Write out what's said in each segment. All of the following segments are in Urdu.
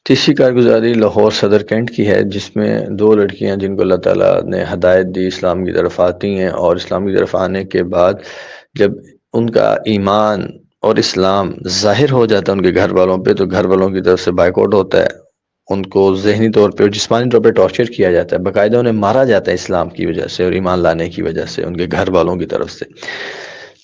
تیسری کارگزاری لاہور صدر کینٹ کی ہے، جس میں دو لڑکیاں جن کو اللہ تعالیٰ نے ہدایت دی اسلام کی طرف آتی ہیں، اور اسلام کی طرف آنے کے بعد جب ان کا ایمان اور اسلام ظاہر ہو جاتا ہے ان کے گھر والوں پہ، تو گھر والوں کی طرف سے بائیک آؤٹ ہوتا ہے، ان کو ذہنی طور پہ اور جسمانی طور پہ ٹارچر کیا جاتا ہے، باقاعدہ انہیں مارا جاتا ہے اسلام کی وجہ سے اور ایمان لانے کی وجہ سے ان کے گھر والوں کی طرف سے۔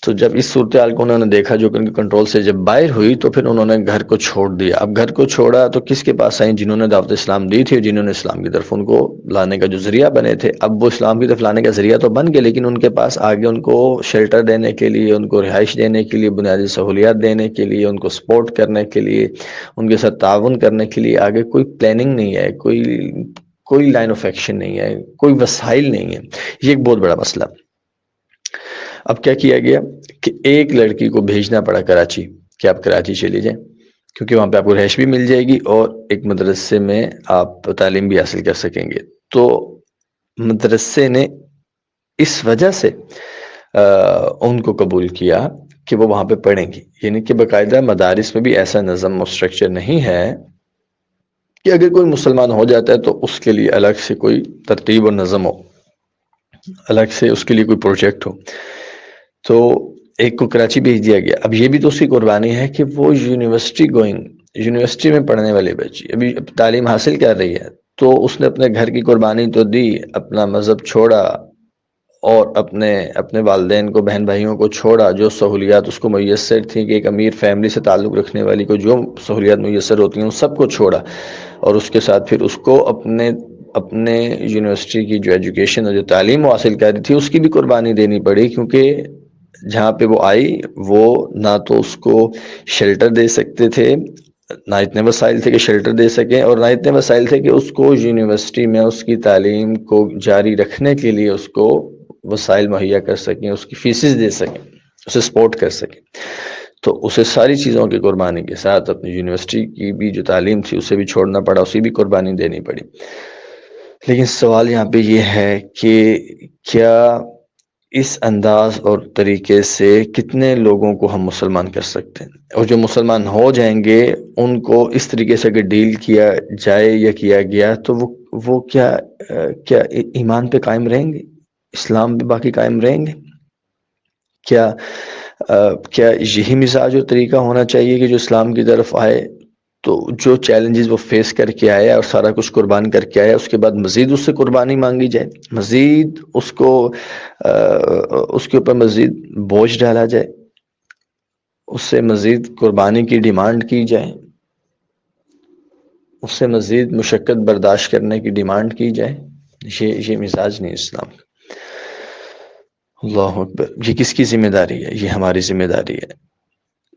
تو جب اس صورتحال کو انہوں نے دیکھا جو کہ ان کے کنٹرول سے جب باہر ہوئی، تو پھر انہوں نے گھر کو چھوڑ دیا۔ اب گھر کو چھوڑا تو کس کے پاس آئیں؟ جنہوں نے دعوت اسلام دی تھی اور جنہوں نے اسلام کی طرف ان کو لانے کا جو ذریعہ بنے تھے۔ اب وہ اسلام کی طرف لانے کا ذریعہ تو بن گئے، لیکن ان کے پاس آگے ان کو شیلٹر دینے کے لیے، ان کو رہائش دینے کے لیے، بنیادی سہولیات دینے کے لیے، ان کو سپورٹ کرنے کے لیے، ان کے ساتھ تعاون کرنے کے لیے آگے کوئی پلاننگ نہیں ہے، کوئی لائن آف ایکشن نہیں ہے، کوئی وسائل نہیں ہے۔ یہ ایک بہت بڑا مسئلہ۔ اب کیا کیا گیا کہ ایک لڑکی کو بھیجنا پڑا کراچی، کہ آپ کراچی چلی جائیں، کیونکہ وہاں پہ آپ کو رہائش بھی مل جائے گی اور ایک مدرسے میں آپ تعلیم بھی حاصل کر سکیں گے۔ تو مدرسے نے اس وجہ سے ان کو قبول کیا کہ وہ وہاں پہ پڑھیں گی، یعنی کہ باقاعدہ مدارس میں بھی ایسا نظم و اسٹرکچر نہیں ہے کہ اگر کوئی مسلمان ہو جاتا ہے تو اس کے لیے الگ سے کوئی ترتیب و نظم ہو، الگ سے اس کے لیے کوئی پروجیکٹ ہو۔ تو ایک کو کراچی بھیج دیا گیا۔ اب یہ بھی تو اس کی قربانی ہے کہ وہ یونیورسٹی میں پڑھنے والی بچی ابھی تعلیم حاصل کر رہی ہے، تو اس نے اپنے گھر کی قربانی تو دی، اپنا مذہب چھوڑا اور اپنے والدین کو، بہن بھائیوں کو چھوڑا، جو سہولیات اس کو میسر تھیں کہ ایک امیر فیملی سے تعلق رکھنے والی کو جو سہولیات میسر ہوتی ہیں ان سب کو چھوڑا، اور اس کے ساتھ پھر اس کو اپنے یونیورسٹی کی جو ایجوکیشن اور جو تعلیم وہ حاصل کر رہی تھی اس کی بھی قربانی دینی پڑی، کیونکہ جہاں پہ وہ آئی وہ نہ تو اس کو شیلٹر دے سکتے تھے، نہ اتنے وسائل تھے کہ شیلٹر دے سکیں، اور نہ اتنے وسائل تھے کہ اس کو یونیورسٹی میں اس کی تعلیم کو جاری رکھنے کے لیے اس کو وسائل مہیا کر سکیں، اس کی فیسز دے سکیں، اسے سپورٹ کر سکیں۔ تو اسے ساری چیزوں کی قربانی کے ساتھ اپنی یونیورسٹی کی بھی جو تعلیم تھی اسے بھی چھوڑنا پڑا، اسے بھی قربانی دینی پڑی۔ لیکن سوال یہاں پہ یہ ہے کہ کیا اس انداز اور طریقے سے کتنے لوگوں کو ہم مسلمان کر سکتے ہیں؟ اور جو مسلمان ہو جائیں گے ان کو اس طریقے سے اگر ڈیل کیا جائے یا کیا گیا تو وہ کیا ایمان پہ قائم رہیں گے؟ اسلام پہ باقی قائم رہیں گے؟ کیا یہی مزاج اور طریقہ ہونا چاہیے کہ جو اسلام کی طرف آئے تو جو چیلنجز وہ فیس کر کے آیا اور سارا کچھ قربان کر کے آیا، اس کے بعد مزید اس سے قربانی مانگی جائے، مزید اس کے اوپر مزید بوجھ ڈالا جائے، اس سے مزید قربانی کی ڈیمانڈ کی جائے، اس سے مزید مشقت برداشت کرنے کی ڈیمانڈ کی جائے؟ یہ مزاج نہیں اسلام کا۔ اللہ اکبر۔ یہ کس کی ذمہ داری ہے؟ یہ ہماری ذمہ داری ہے۔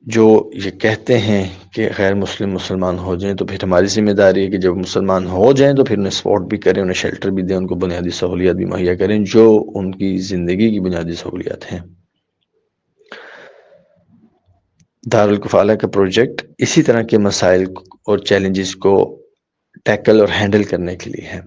جو یہ کہتے ہیں کہ غیر مسلمان ہو جائیں تو پھر ہماری ذمہ داری ہے کہ جب مسلمان ہو جائیں تو پھر انہیں سپورٹ بھی کریں، انہیں شیلٹر بھی دیں، ان کو بنیادی سہولیات بھی مہیا کریں جو ان کی زندگی کی بنیادی سہولیات ہیں۔ دارالکفالہ کا پروجیکٹ اسی طرح کے مسائل اور چیلنجز کو ٹیکل اور ہینڈل کرنے کے لیے ہے۔